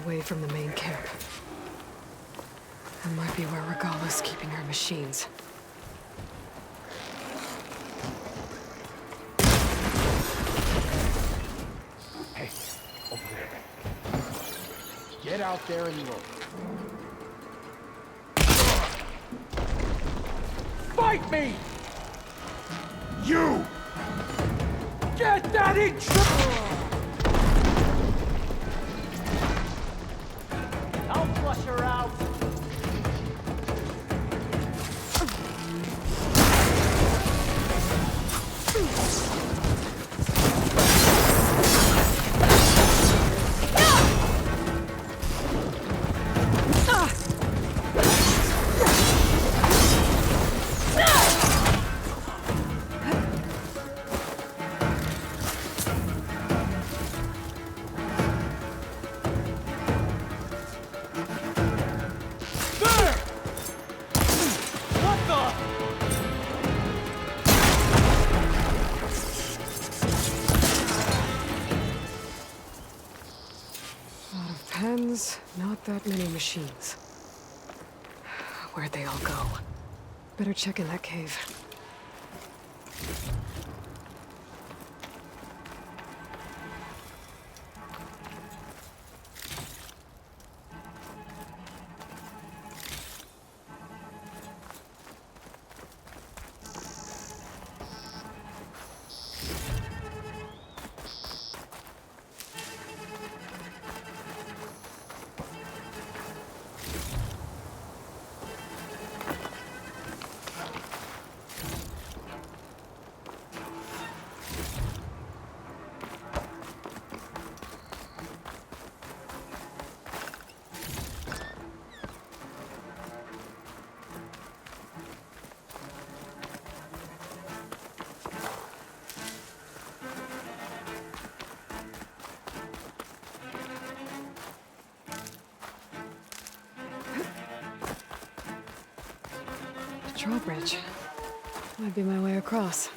Away from the main camp. That might be where Regala's keeping her machines. Hey, over there. Get out there and look. Fight me! You! Get that intruder! I'll flush her out. Not that many machines. Where'd they all go? Better check in that cave. Drawbridge. Might be my way across.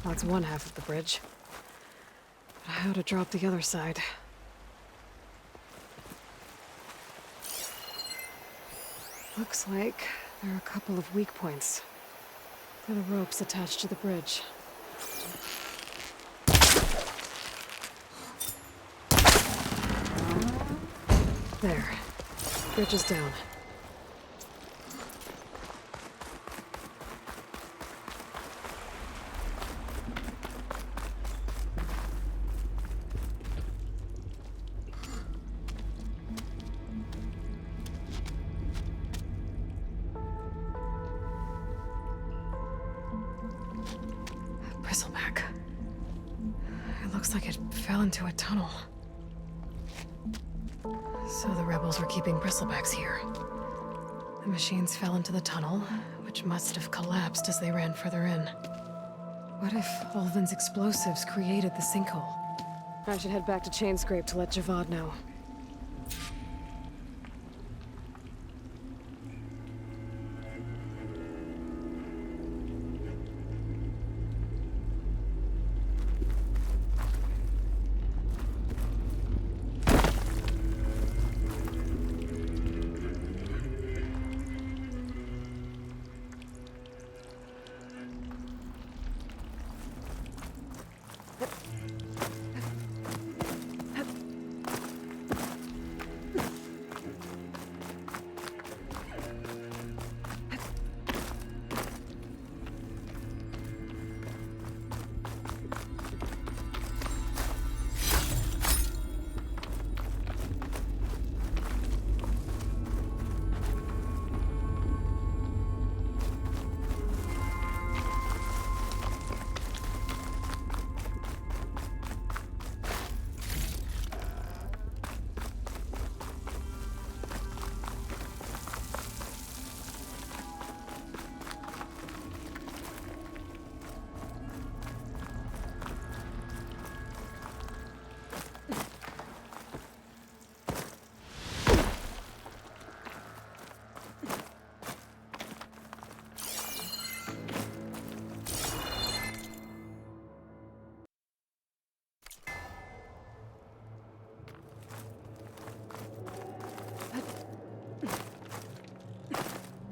That's one half of the bridge. But how to drop the other side? Looks like there are a couple of weak points. They're the ropes attached to the bridge. There. Bridge is down. Bristleback. It looks like it fell into a tunnel. So the rebels were keeping bristlebacks here. The machines fell into the tunnel, which must have collapsed as they ran further in. What if Ulvin's explosives created the sinkhole? I should head back to Chainscrape to let Javad know.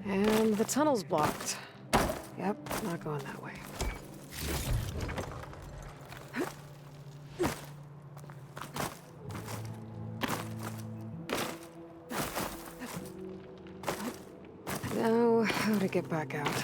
And the tunnel's blocked. Yep, not going that way. Now, how to get back out?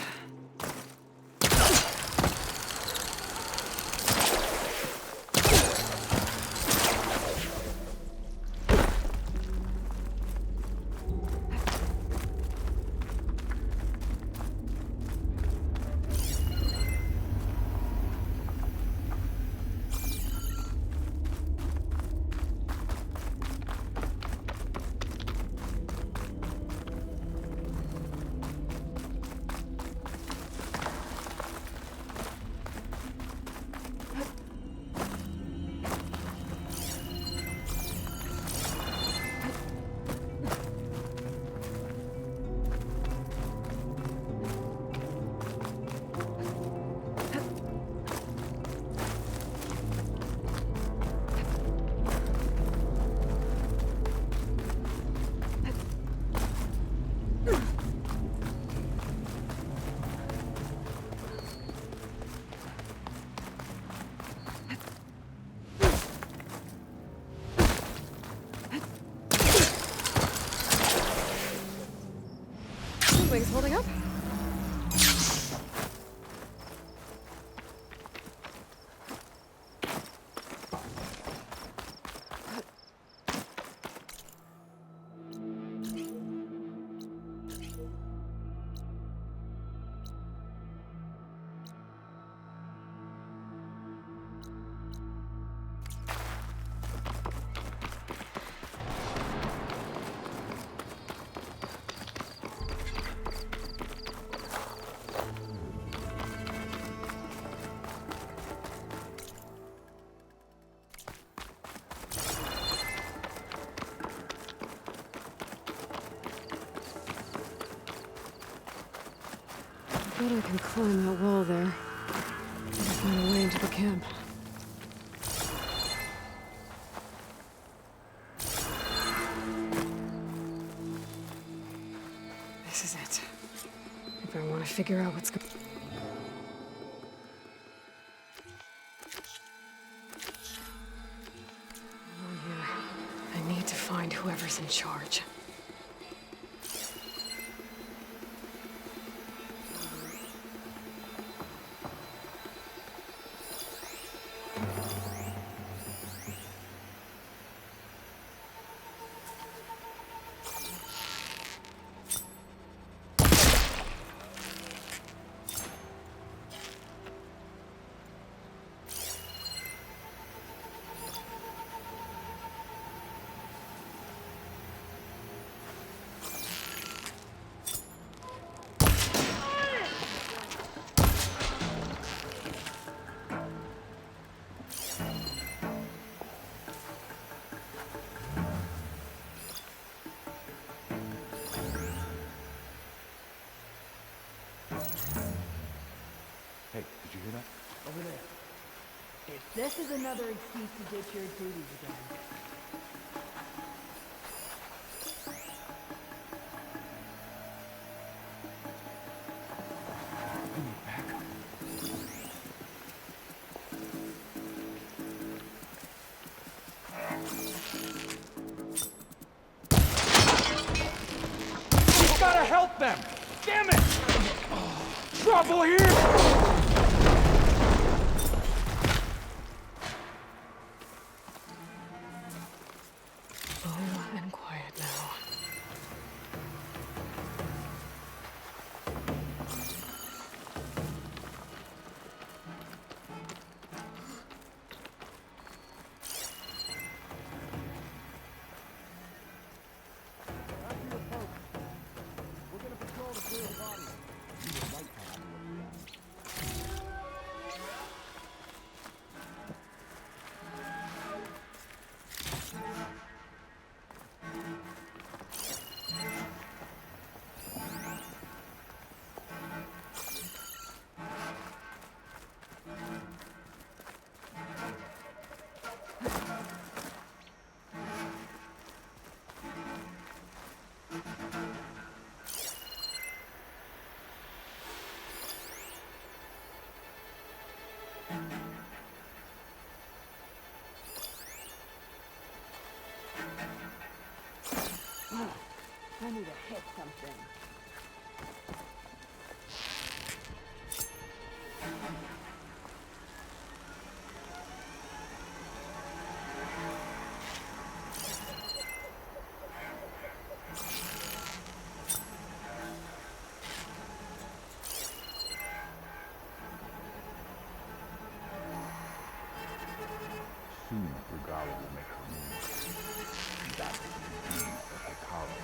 Wings holding up? Bet I can climb that wall there. Maybe find a way into the camp. This is it. If I want to figure out what's going on here, I need to find whoever's in charge. Hey, did you hear that? Over there. If this is another excuse to ditch your duties again. I need backup. We gotta help them! Damn it! Trouble here! Slow and quiet now. We're gonna patrol the clear body. You were right, Tom. I need to hit something. Soon, Regala will make her move. That will be the Hikaro.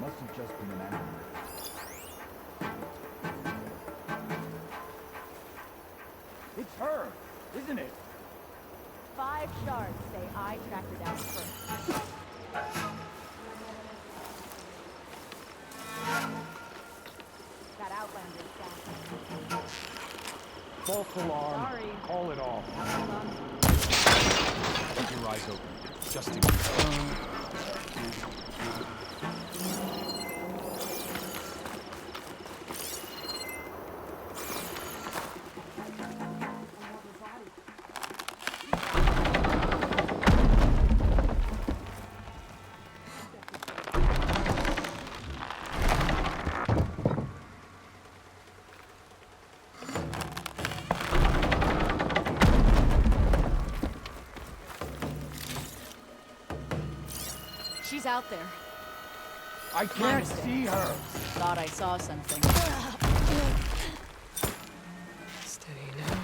Must have just been an animal. It's her, isn't it? 5 shards say I tracked her down first. That Outlander's down. False alarm. Sorry. Call it off. Keep your eyes open, just in case. she's out there. I can't see her. Thought I saw something. Steady now.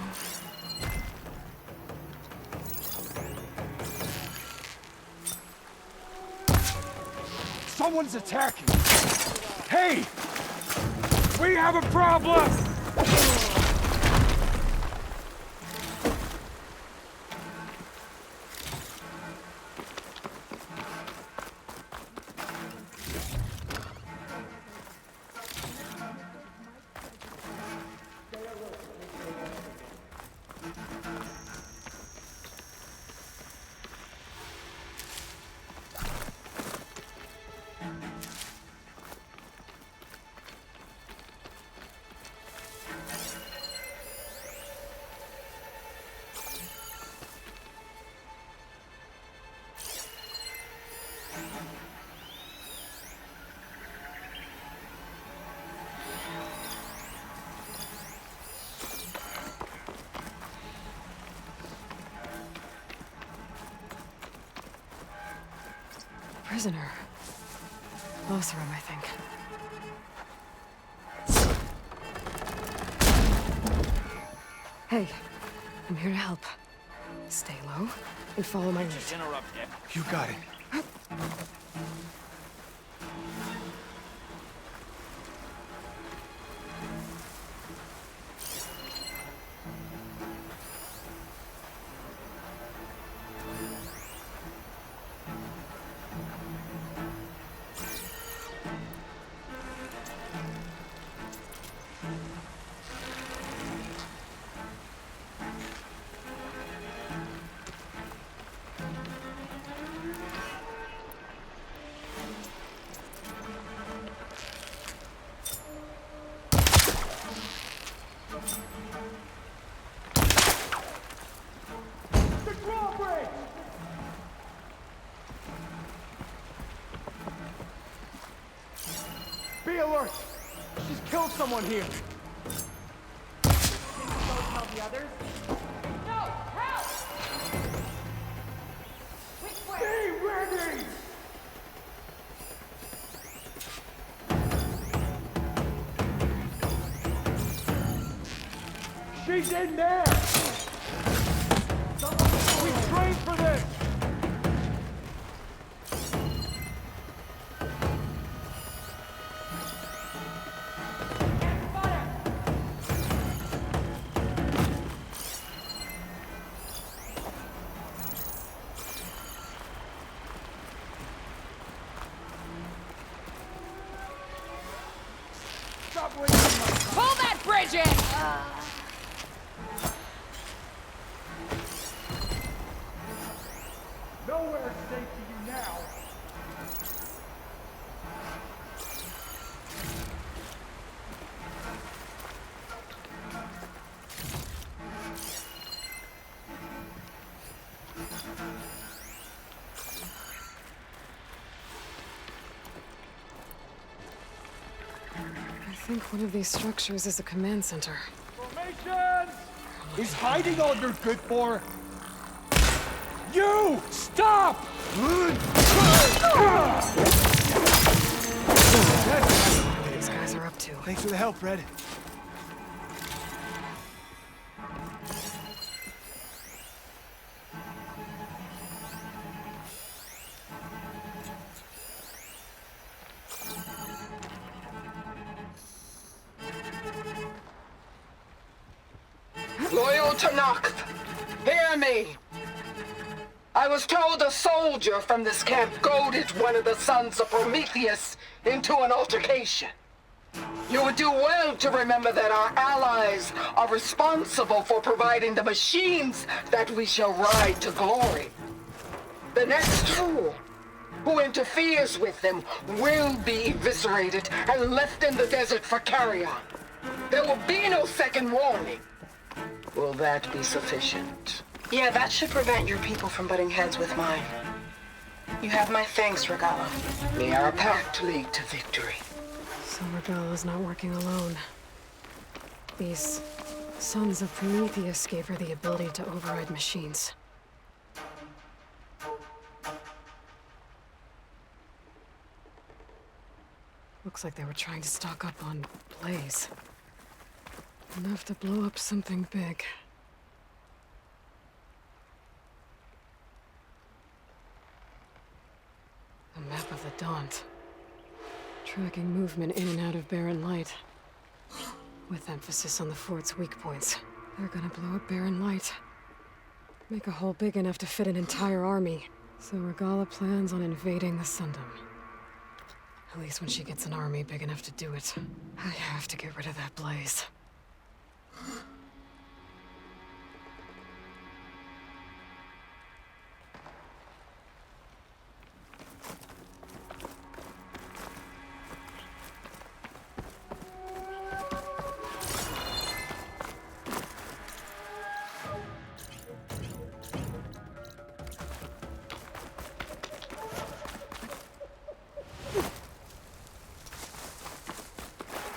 Someone's attacking. Hey! We have a problem! Prisoner. Closer room, I think. Hey, I'm here to help. Stay low and follow my lead. You got it. Be alert! She's killed someone here! Tell the others? No! Help! Which way? Be ready! She's in there! We trained for this! Stop wasting my time! Pull that bridge in! Nowhere's safe to you now! I think one of these structures is a command center. Formation! Is hiding all you're good for? You! Stop! What these guys are up to. Thanks for the help, Red. Loyal to Noct, hear me. I was told a soldier from this camp goaded one of the sons of Prometheus into an altercation. You would do well to remember that our allies are responsible for providing the machines that we shall ride to glory. The next fool who interferes with them will be eviscerated and left in the desert for carrion. There will be no second warning. Will that be sufficient? Yeah, that should prevent your people from butting heads with mine. You have my thanks, Regala. We are a pact lead to victory. So Regala's not working alone. These sons of Prometheus gave her the ability to override machines. Looks like they were trying to stock up on blaze. Enough to blow up something big. A map of the Daunt. Tracking movement in and out of Barren Light. With emphasis on the fort's weak points. They're gonna blow up Barren Light. Make a hole big enough to fit an entire army. So Regala plans on invading the Sundom. At least when she gets an army big enough to do it. I have to get rid of that blaze.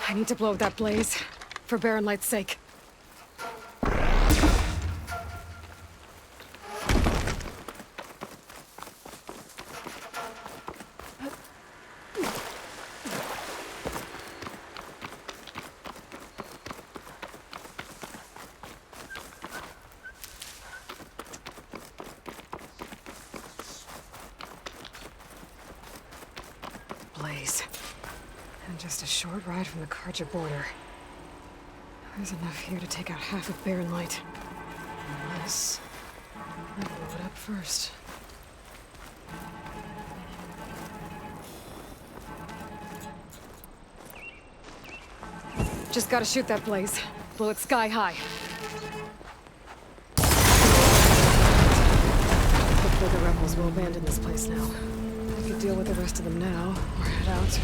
I need to blow that blaze, for Barren Light's sake. Blaze. And just a short ride from the Karja border. There's enough here to take out half of Barren Light. Unless I blow it up first. Just gotta shoot that blaze. Blow it sky high. Hopefully the rebels will abandon this place now. I could deal with the rest of them now, or head out.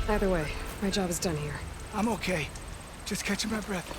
Either way, my job is done here. I'm okay. Just catching my breath.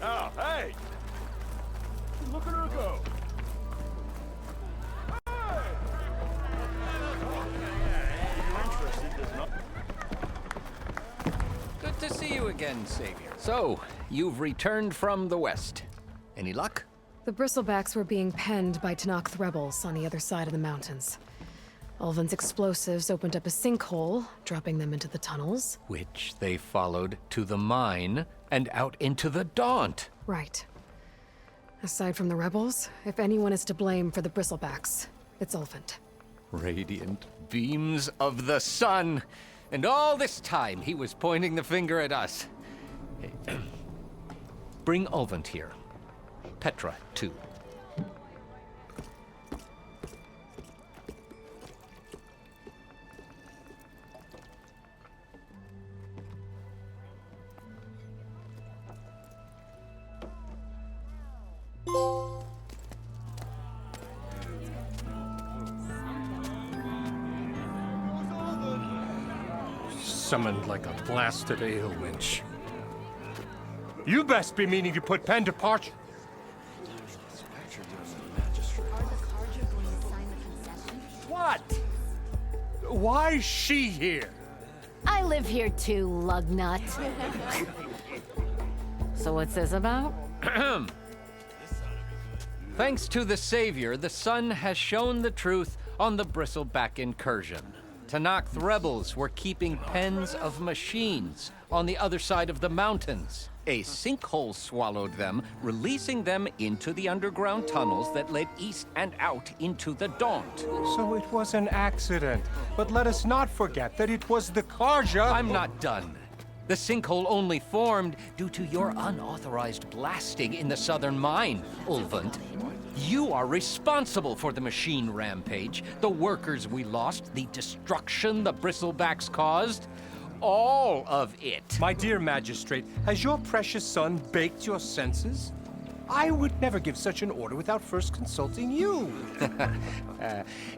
Oh, hey! Look at her go! Good to see you again, Savior. So, you've returned from the west. Any luck? The Bristlebacks were being penned by Tenakth rebels on the other side of the mountains. Ulvin's explosives opened up a sinkhole, dropping them into the tunnels. Which they followed to the mine and out into the Daunt. Right. Aside from the rebels, if anyone is to blame for the Bristlebacks, it's Ulvin. Radiant beams of the sun. And all this time, he was pointing the finger at us. Hey, bring Ulvin here. Petra, too. Summoned like a blasted ale winch. You best be meaning to put pen to parch. What? Why's she here? I live here too, lugnut. So what's this about? Thanks to the Savior, the sun has shown the truth on the Bristleback incursion. Tanakh rebels were keeping pens of machines on the other side of the mountains. A sinkhole swallowed them, releasing them into the underground tunnels that led east and out into the Daunt. So it was an accident. But let us not forget that it was the Karja. I'm not done. The sinkhole only formed due to your unauthorized blasting in the southern mine, Ulvund. You are responsible for the machine rampage, the workers we lost, the destruction the bristlebacks caused. All of it. My dear magistrate, has your precious son baked your senses? I would never give such an order without first consulting you.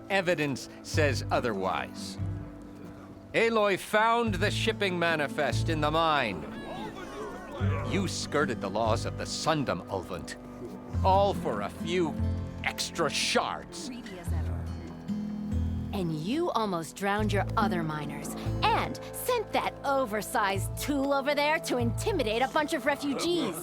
Evidence says otherwise. Aloy found the shipping manifest in the mine. You skirted the laws of the Sundom, Ulvund. All for a few extra shards. And you almost drowned your other miners. And sent that oversized tool over there to intimidate a bunch of refugees.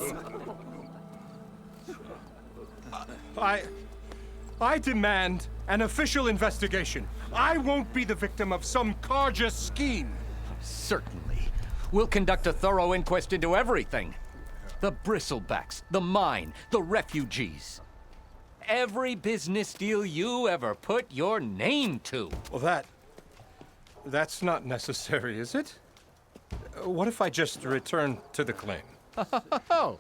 I demand an official investigation. I won't be the victim of some Karja scheme. Certainly. We'll conduct a thorough inquest into everything. The bristlebacks, the mine, the refugees. Every business deal you ever put your name to. Well, that's not necessary, is it? What if I just return to the claim? Oh,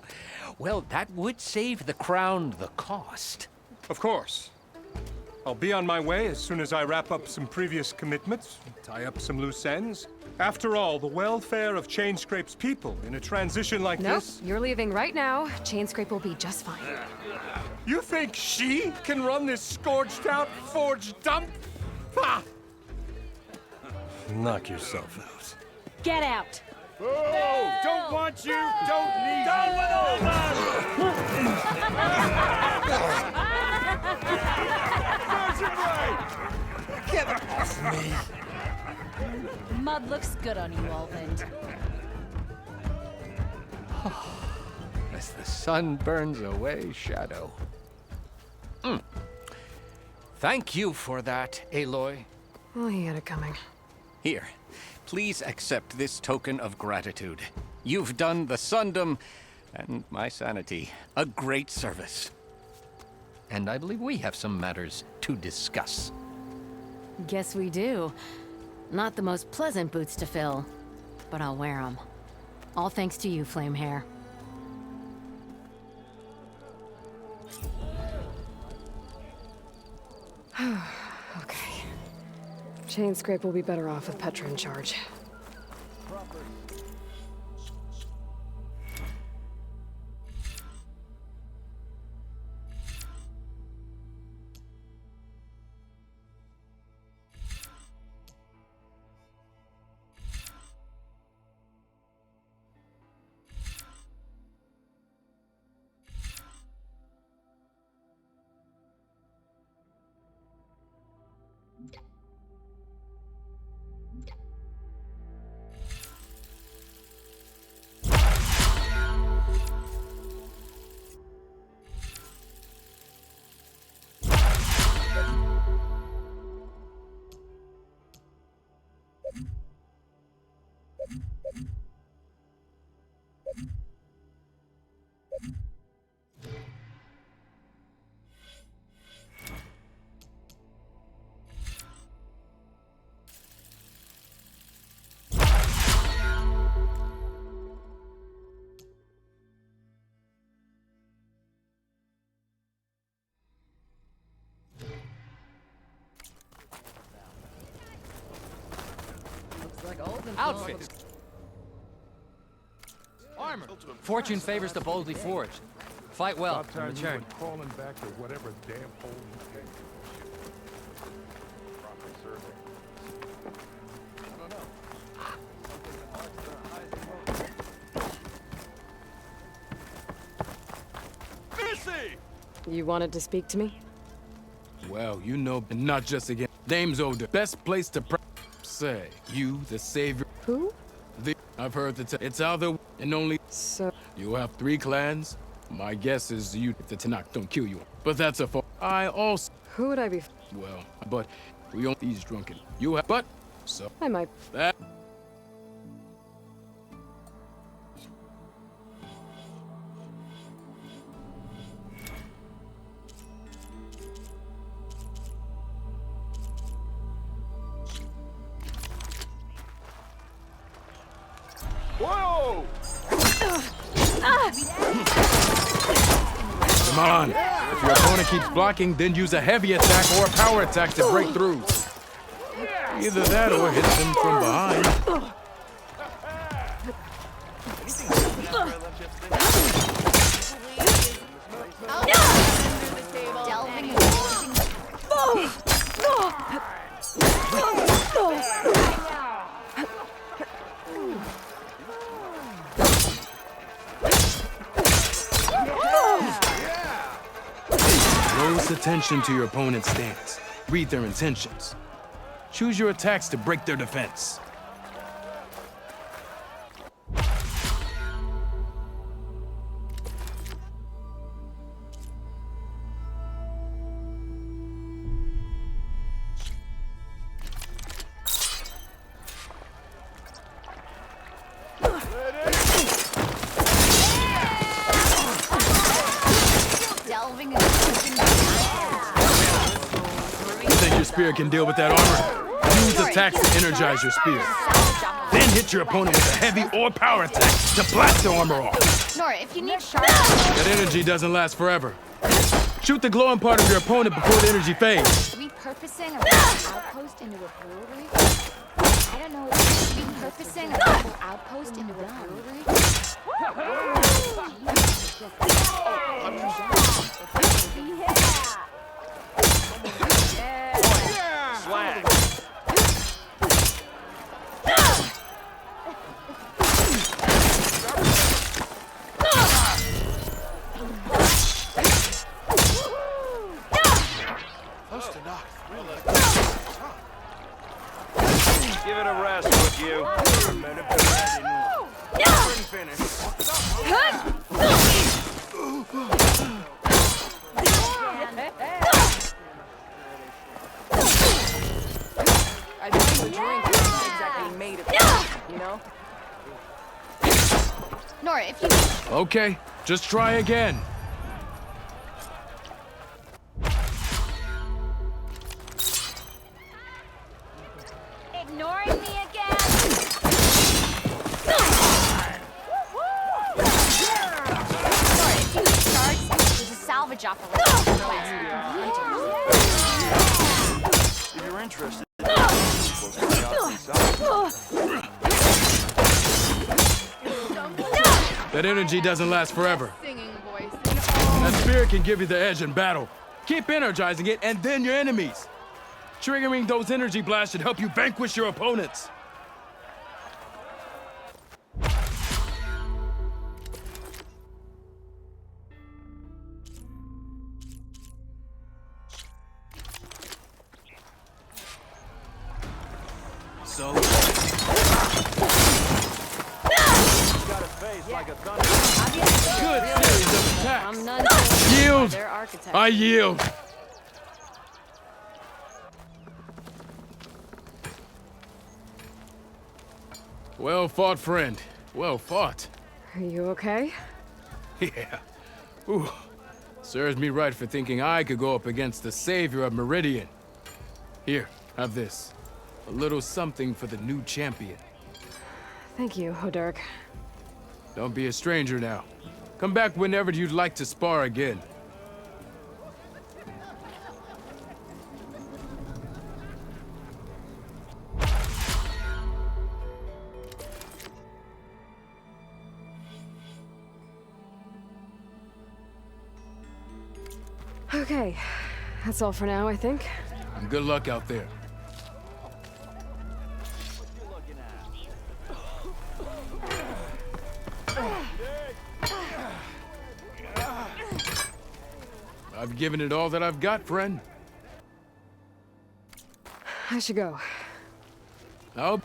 well, that would save the crown the cost. Of course. I'll be on my way as soon as I wrap up some previous commitments, tie up some loose ends. After all, the welfare of Chainscrape's people in a transition like this... Nope, you're leaving right now. Chainscrape will be just fine. You think she can run this scorched-out forged dump? Ha! Knock yourself out. Get out! Oh, don't want you, don't need you. Get off me! Mud looks good on you, Ulvund. As the sun burns away shadow. Thank you for that, Aloy. Well, he had it coming. Here, please accept this token of gratitude. You've done the Sundom and my sanity a great service. And I believe we have some matters to discuss. Guess we do. Not the most pleasant boots to fill, but I'll wear them. All thanks to you, Flamehair. Okay. Chainscrape will be better off with Petra in charge. Outfit. Armor. Fortune favors the boldly forged. Fight well About time and you return. went crawling back to whatever damn hole you came from. Missy! You wanted to speak to me? Well, you know, not just again. Dame's over the best place to say. You, the savior. Who? I've heard that it's either and only. So... You have 3 clans. My guess is you, if the Tanakh don't kill you. But that's a fault. I also... Who would I be... Well, but we own these drunken. You have... But So I might. that Whoa! Come on. If your opponent keeps blocking, then use a heavy attack or a power attack to break through. Either that or hit them from behind. Close attention to your opponent's stance. Read their intentions. Choose your attacks to break their defense. You think your spear can deal with that armor? Use attacks to energize your spear. Then hit your opponent with a heavy or power attack to blast the armor off. Nora, if you need sharp... That energy doesn't last forever. Shoot the glowing part of your opponent before the energy fades. Repurposing a rebel outpost into a brewery? I don't know, repurposing a rebel outpost into a brewery? Swag. Give it a rest, would you? I think the drink isn't exactly made of it, you know? Nora, if you... Okay, just try again. Ignoring me again? Nora, if you need shards, there's a salvage operation. If you're interested. That energy doesn't last forever. That spirit can give you the edge in battle. Keep energizing it, and then your enemies. Triggering those energy blasts should help you vanquish your opponents. So... Good series of attacks. I'm none. Yield! They're architects. I yield. Well fought, friend. Well fought. Are you okay? Yeah. Ooh. Serves me right for thinking I could go up against the savior of Meridian. Here, have this. A little something for the new champion. Thank you, Hodurk. Don't be a stranger now. Come back whenever you'd like to spar again. Okay, that's all for now, I think. And good luck out there. I've given it all that I've got, friend. I should go. I'll...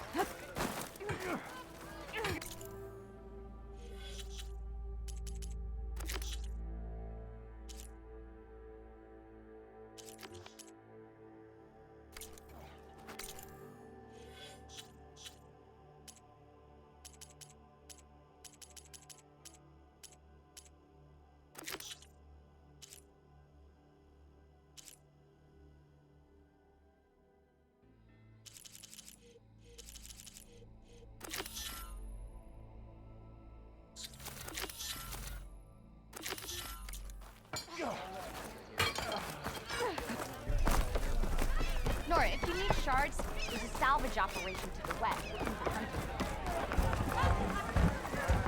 shards, there's a salvage operation to the west.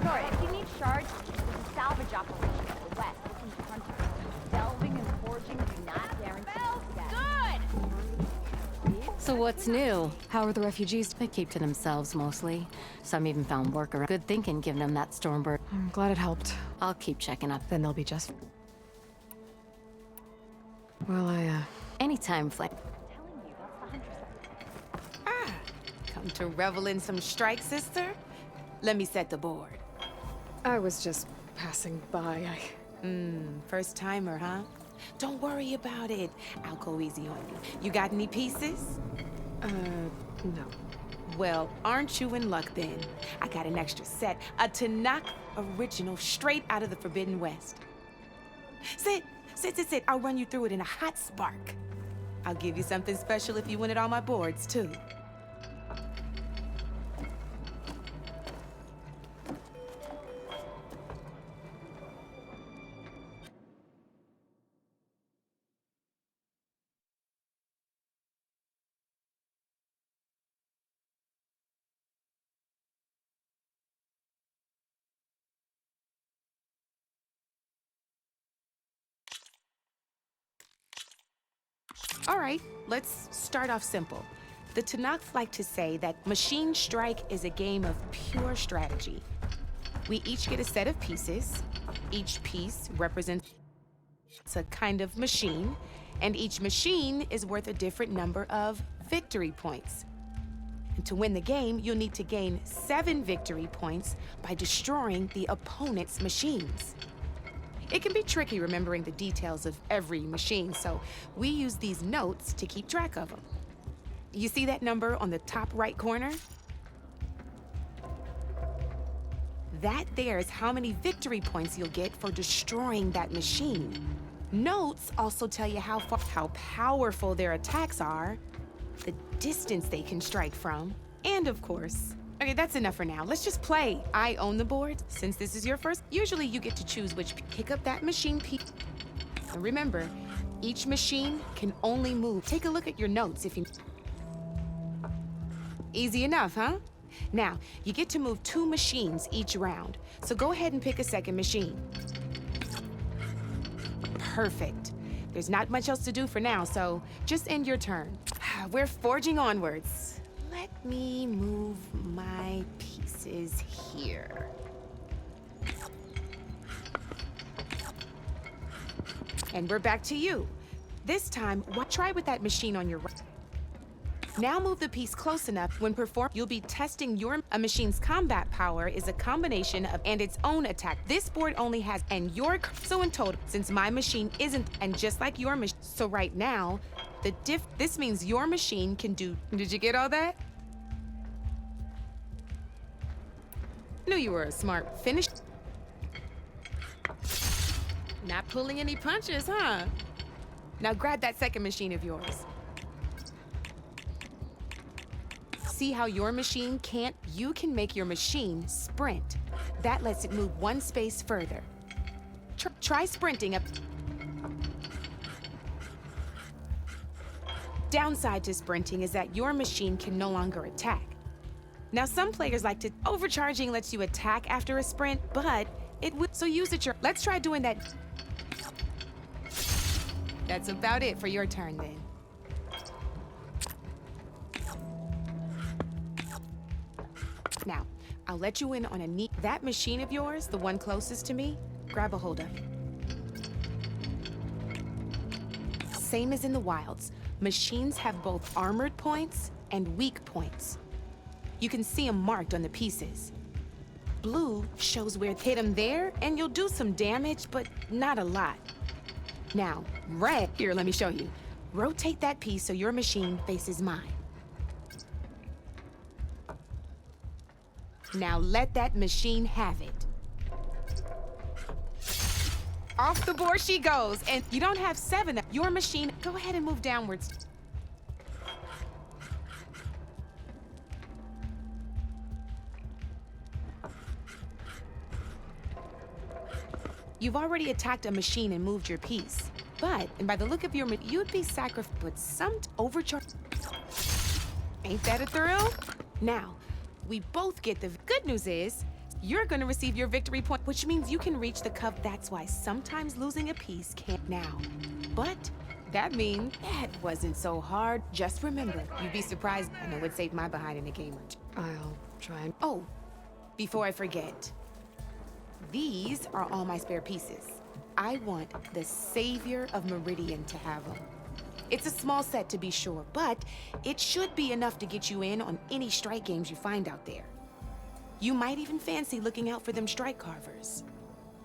Sorry, if you need shards, there's a salvage operation to the west. Looking to hunters. Delving and forging do not guarantee success. Good! So what's new? How are the refugees? They keep to themselves mostly. Some even found work around. Good thinking giving them that Stormbird. I'm glad it helped. I'll keep checking up. Then they'll be just... Well, Anytime, Flame. Come to revel in some strike, sister? Let me set the board. I was just passing by. First timer, huh? Don't worry about it. I'll go easy on you. You got any pieces? No. Well, aren't you in luck then? I got an extra set, a Tanakh original straight out of the Forbidden West. Sit. I'll run you through it in a hot spark. I'll give you something special if you win it on my boards, too. All right, let's start off simple. The Tanakh like to say that Machine Strike is a game of pure strategy. We each get a set of pieces. Each piece represents a kind of machine, and each machine is worth a different number of victory points. And to win the game, you'll need to gain 7 victory points by destroying the opponent's machines. It can be tricky remembering the details of every machine, so we use these notes to keep track of them. You see that number on the top right corner? That there is how many victory points you'll get for destroying that machine. Notes also tell you how powerful their attacks are, the distance they can strike from, and of course, okay, that's enough for now. Let's just play. I own the board. Since this is your first, usually you get to choose which pick up that machine piece. And remember, each machine can only move. Take a look at your notes if you... Easy enough, huh? Now, you get to move 2 machines each round. So go ahead and pick a second machine. Perfect. There's not much else to do for now, so just end your turn. We're forging onwards. Let me move my pieces here. And we're back to you. This time, try with that machine on your right. Now move the piece close enough. When performed, you'll be testing a machine's combat power is a combination of and its own attack. This board only has and your so in total, since my machine isn't and just like your machine. So right now, this means your machine can do. Did you get all that? Knew you were a smart finish. Not pulling any punches, huh? Now grab that second machine of yours. See how your machine can't? You can make your machine sprint. That lets it move 1 space further. Try sprinting up. Downside to sprinting is that your machine can no longer attack. Now, some players like to... Overcharging lets you attack after a sprint, but it would... So use it. Let's try doing that. That's about it for your turn, then. Now, I'll let you in on a neat... That machine of yours, the one closest to me, grab a hold of it. Same as in the wilds. Machines have both armored points and weak points. You can see them marked on the pieces. Blue shows where hit them there, and you'll do some damage, but not a lot. Now, red, here, let me show you. Rotate that piece so your machine faces mine. Now let that machine have it. Off the board she goes, and you don't have 7. Your machine, go ahead and move downwards. You've already attacked a machine and moved your piece. But, and by the look of your, you'd be sacrificed with some overcharge. Ain't that a thrill? Now, we both get the good news is, you're gonna receive your victory point, which means you can reach the cup. That's why sometimes losing a piece can't now. But that means that wasn't so hard. Just remember, you'd be surprised. I know it saved my behind in a game or two. I'll try and... Oh, before I forget, these are all my spare pieces. I want the Savior of Meridian to have them. It's a small set to be sure, but it should be enough to get you in on any strike games you find out there. You might even fancy looking out for them strike carvers.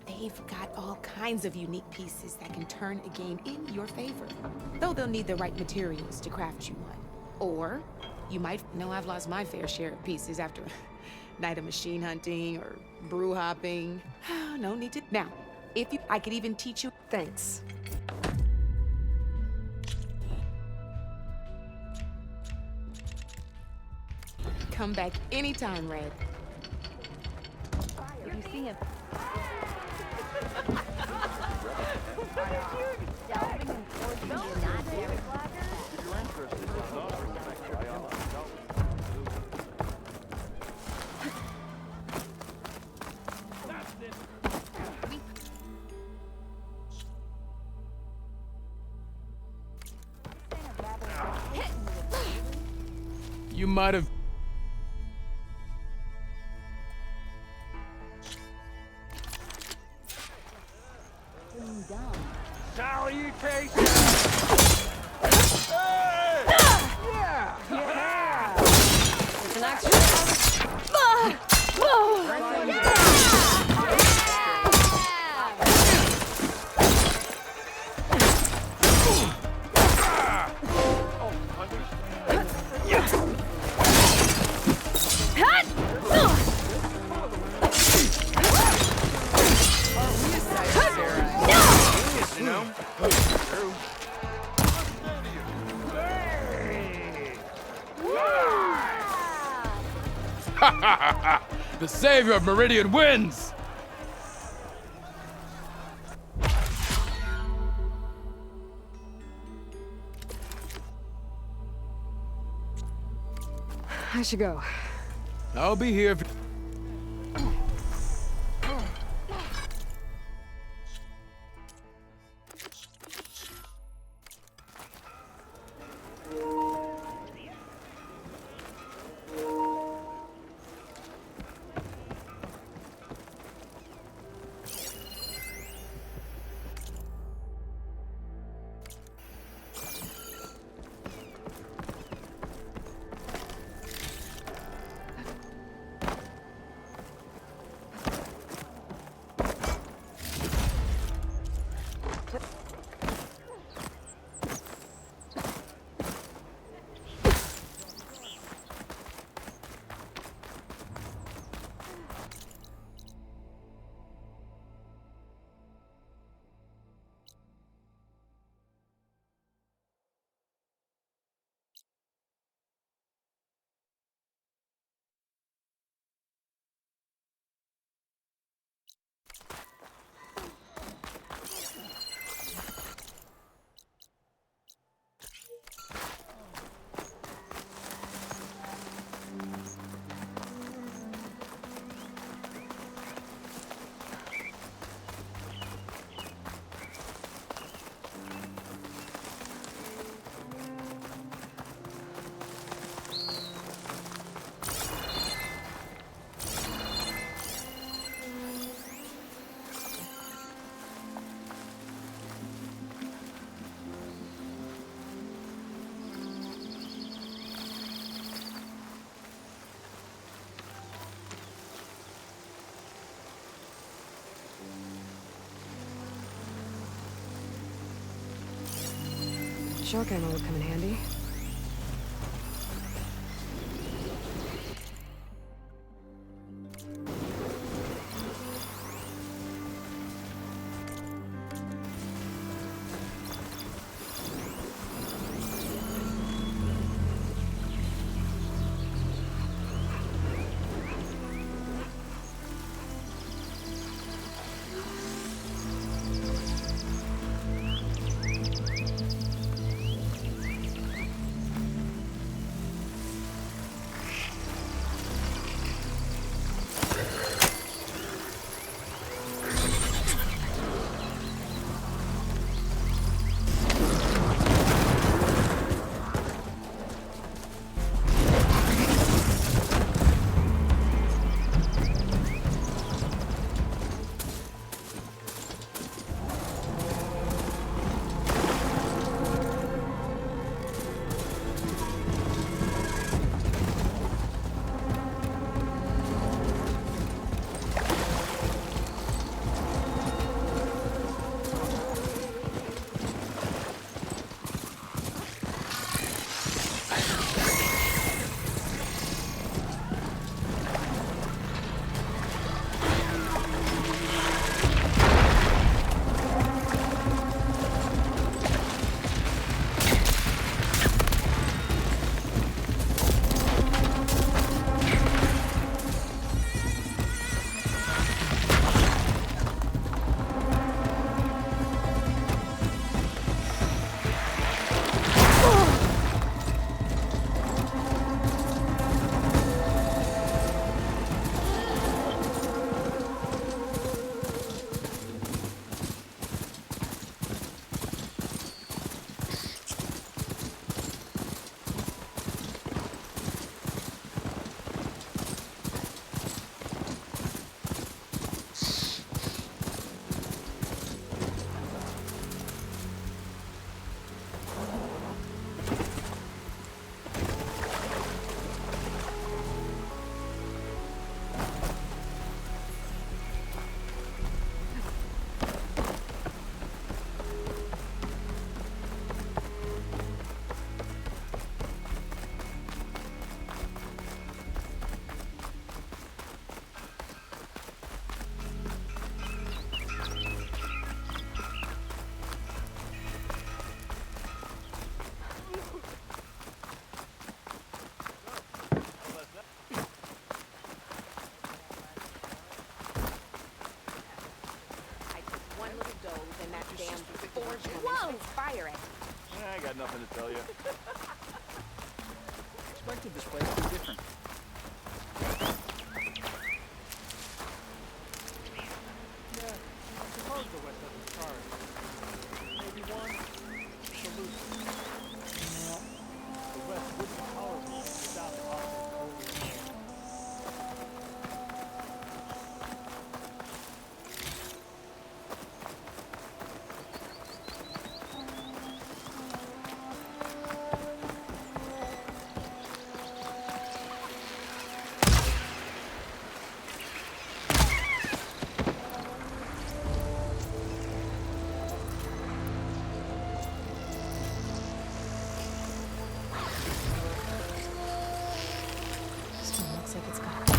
They've got all kinds of unique pieces that can turn a game in your favor. Though they'll need the right materials to craft you one. Or you might know I've lost my fair share of pieces after a night of machine hunting or brew hopping. No need to. Now, I could even teach you. Thanks. Come back anytime, Red. If you see him... delving and forging, you're not Derek Lager? If you're interested, there's an offer to make your deal. You might have... Salutations! It's an extra... The Savior of Meridian wins! I should go. I'll be here if... Shotgun will come in handy. forged one and fire it. I got nothing to tell you. Expected this place to be different. Yeah, I suppose the West doesn't charge. Maybe one solution. The West wouldn't tolerate without offering earlier. This one looks like it's got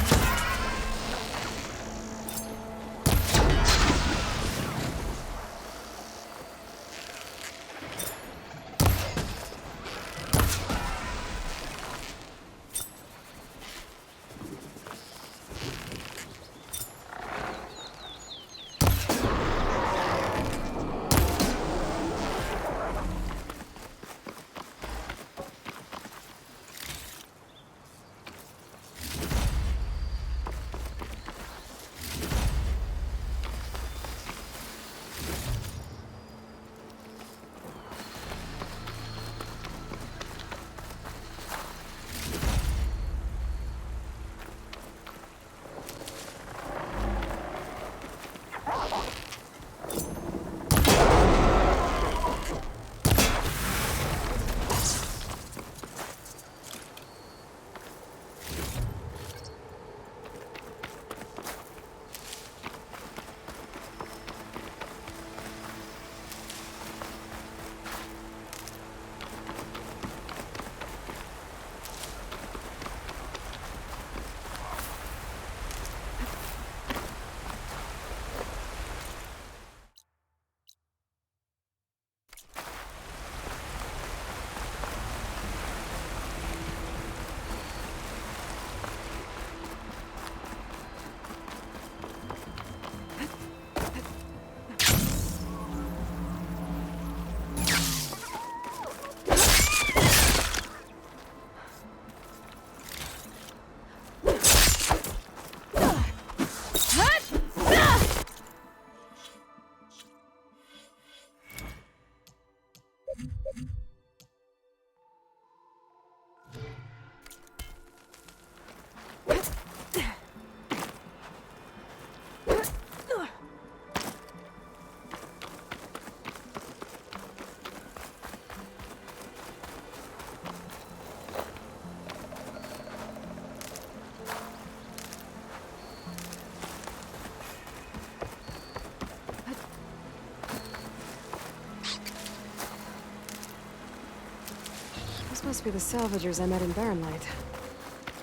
This must be the salvagers I met in Barren Light.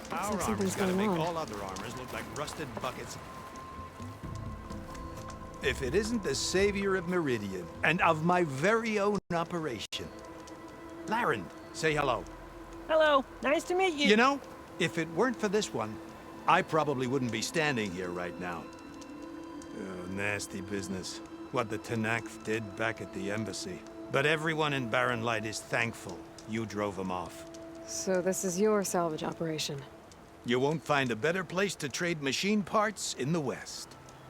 Looks like something's going on. All other armors look like rusted buckets. If it isn't the savior of Meridian, and of my very own operation. Laren, say hello. Hello, nice to meet you. You know, if it weren't for this one, I probably wouldn't be standing here right now. Oh, nasty business. What the Tenakth did back at the embassy. But everyone in Barren Light is thankful you drove them off. So this is your salvage operation? You won't find a better place to trade machine parts in the West.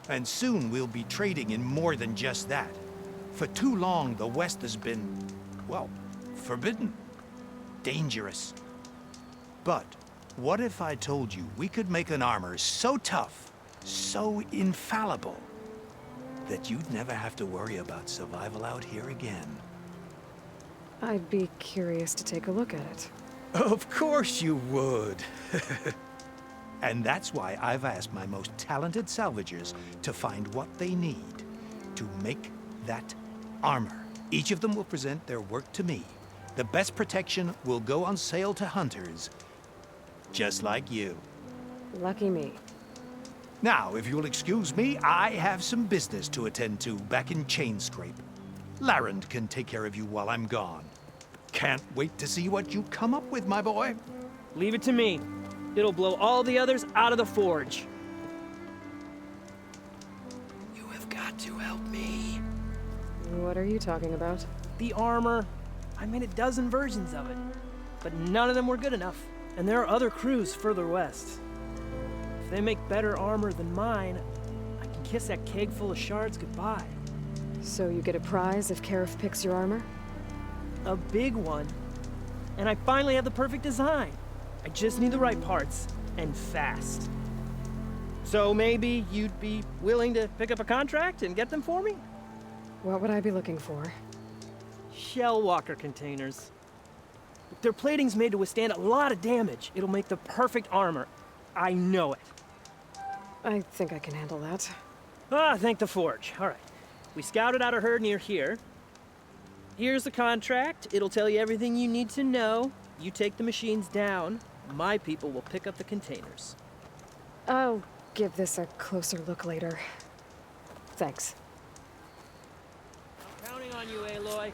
And soon we'll be trading in more than just that. For too long, the West has been, well, forbidden. Dangerous. But what if I told you we could make an armor so tough, so infallible, that you'd never have to worry about survival out here again? I'd be curious to take a look at it. Of course you would. And that's why I've asked my most talented salvagers to find what they need to make that armor. Each of them will present their work to me. The best protection will go on sale to hunters, just like you. Lucky me. Now, if you'll excuse me, I have some business to attend to back in Chainscrape. Laren can take care of you while I'm gone. Can't wait to see what you come up with, my boy. Leave it to me. It'll blow all the others out of the forge. You have got to help me. What are you talking about? The armor. I made a dozen versions of it, but none of them were good enough. And there are other crews further west. If they make better armor than mine, I can kiss that keg full of shards goodbye. So you get a prize if Karif picks your armor? A big one. And I finally have the perfect design. I just need the right parts, and fast. So maybe you'd be willing to pick up a contract and get them for me? What would I be looking for? Shell walker containers. Their plating's made to withstand a lot of damage. It'll make the perfect armor. I know it. I think I can handle that. Ah, thank the Forge. All right. We scouted out a herd near here. Here's the contract. It'll tell you everything you need to know. You take the machines down. My people will pick up the containers. I'll give this a closer look later. Thanks. I'm counting on you, Aloy.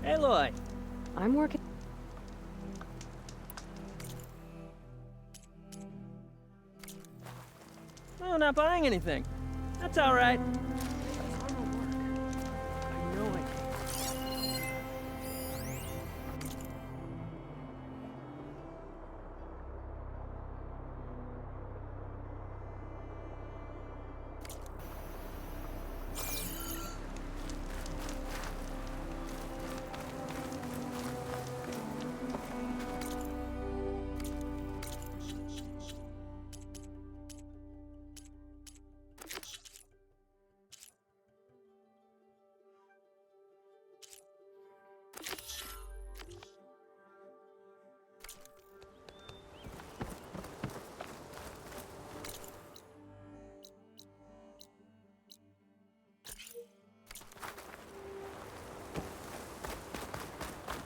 Aloy. I'm working. Oh, not buying anything. That's all right.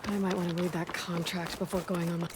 I might want to read that contract before going on.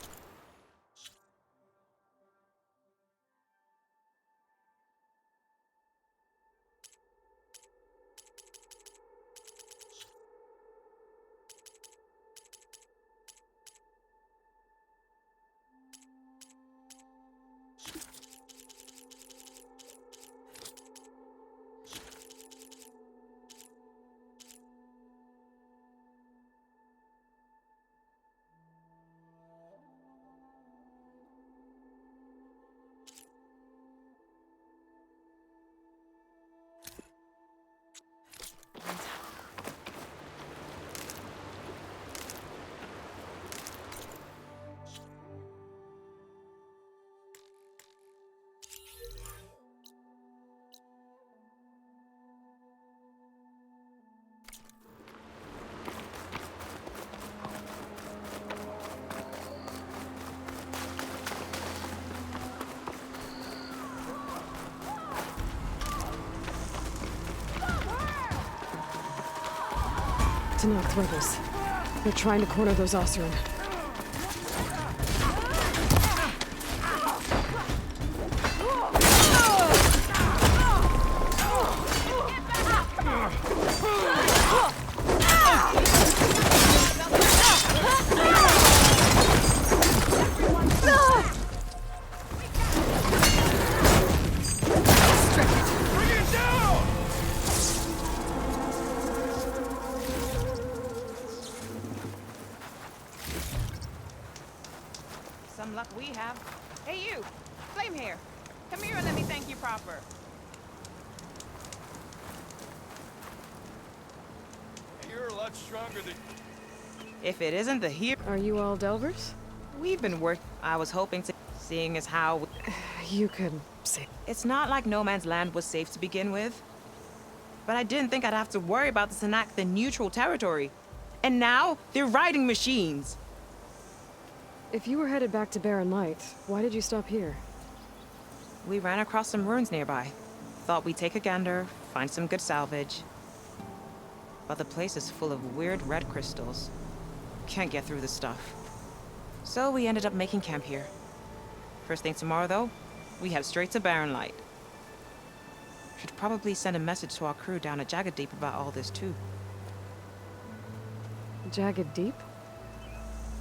Tanakh rebels. They're trying to corner those Oseram. Some luck we have. Hey, you! Flame hair! Come here and let me thank you proper. You're a lot stronger than... If it isn't the hero... Are you all Delvers? We've been working... I was hoping to... Seeing as how... You could say... It's not like no man's land was safe to begin with. But I didn't think I'd have to worry about the Tanakh, the neutral territory. And now, they're riding machines. If you were headed back to Barren Light, why did you stop here? We ran across some ruins nearby. Thought we'd take a gander, find some good salvage. But the place is full of weird red crystals. Can't get through the stuff. So we ended up making camp here. First thing tomorrow, though, we head straight to Barren Light. Should probably send a message to our crew down at Jagged Deep about all this, too. Jagged Deep?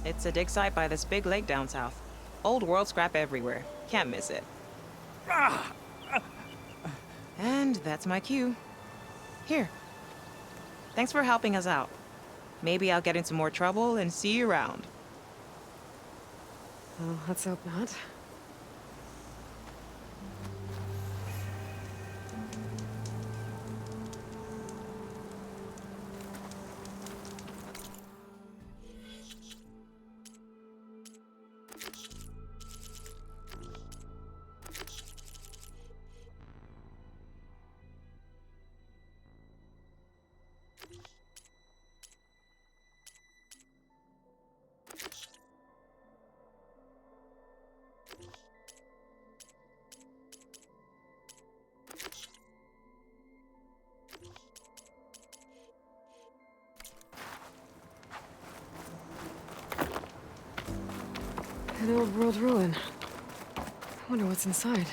It's a dig site by this big lake down south. Old world scrap everywhere. Can't miss it. And that's my cue. Here. Thanks for helping us out. Maybe I'll get into more trouble and see you around. Well, let's hope not. An old world ruin. I wonder what's inside.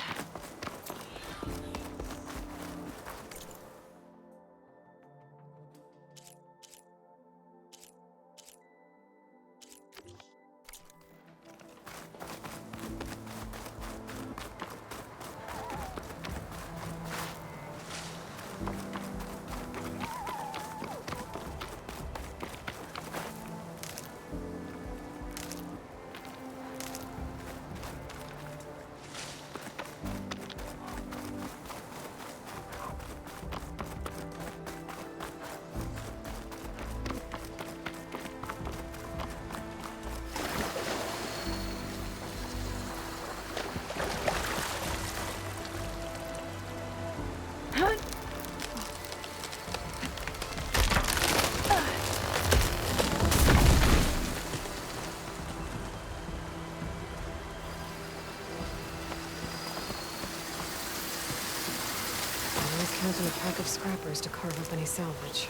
Counting a pack of scrappers to carve up any salvage.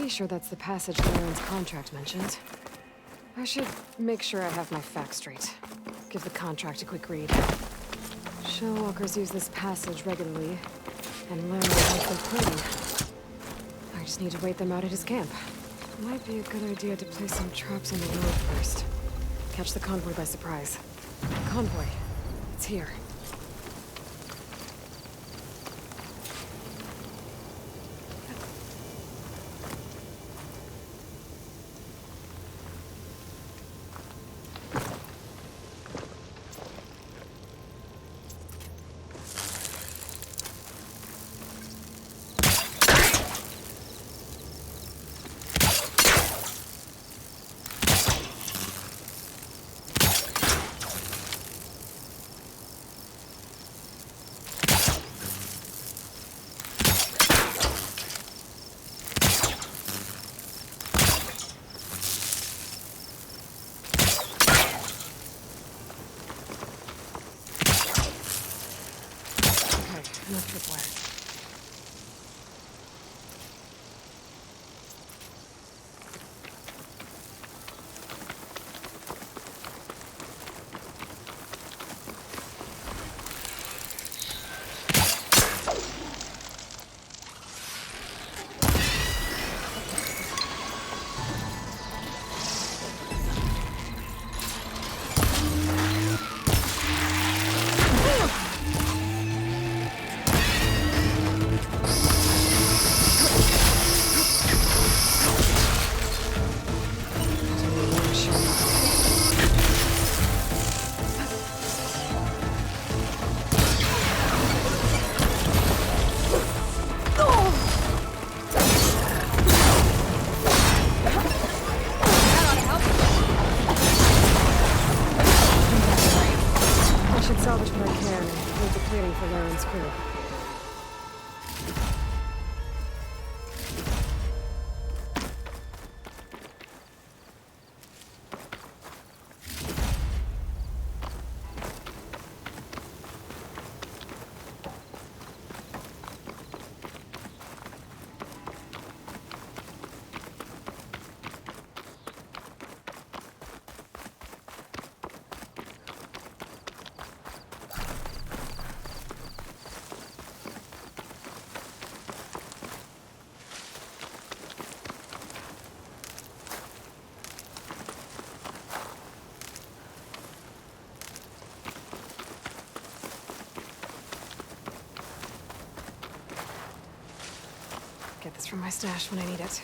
pretty sure that's the passage Laren's contract mentioned. I should make sure I have my facts straight. Give the contract a quick read. Showwalkers use this passage regularly, and Laren has them praying. I just need to wait them out at his camp. Might be a good idea to place some traps on the road first. Catch the convoy by surprise. Convoy. It's here. Enough tripwire. Salvage what I can and hold the clearing for Laren's crew. Get this from my stash when I need it.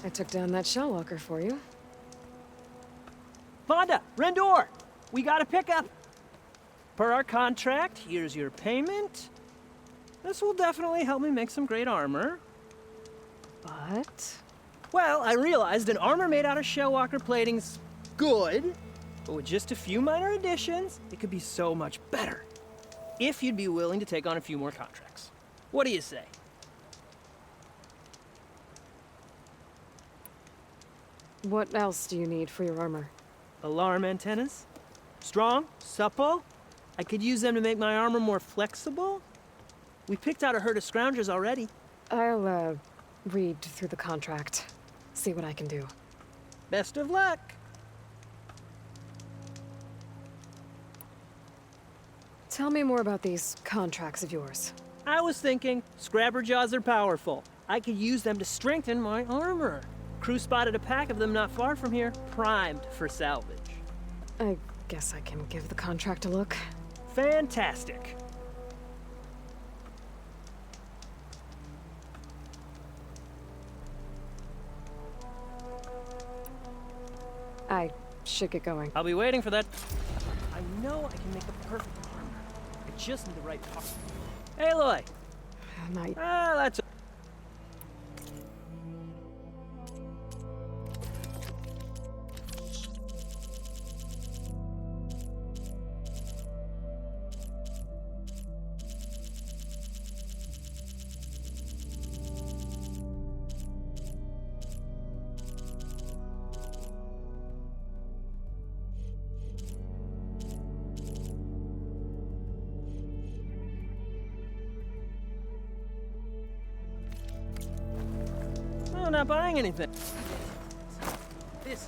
I took down that shell walker for you. Vonda, Rendor, we got a pickup. Per our contract, here's your payment. This will definitely help me make some great armor. But? Well, I realized an armor made out of shellwalker plating's good, but with just a few minor additions, it could be so much better. If you'd be willing to take on a few more contracts. What do you say? What else do you need for your armor? Alarm antennas? Strong, supple. I could use them to make my armor more flexible. We picked out a herd of scroungers already. I'll, read through the contract. See what I can do. Best of luck. Tell me more about these contracts of yours. I was thinking, scrabber jaws are powerful. I could use them to strengthen my armor. Crew spotted a pack of them not far from here, primed for salvage. I guess I can give the contract a look. Fantastic. I should get going. I'll be waiting for that. I know I can make the perfect armor. I just need the right part. Aloy! That's... I'm not buying anything. This is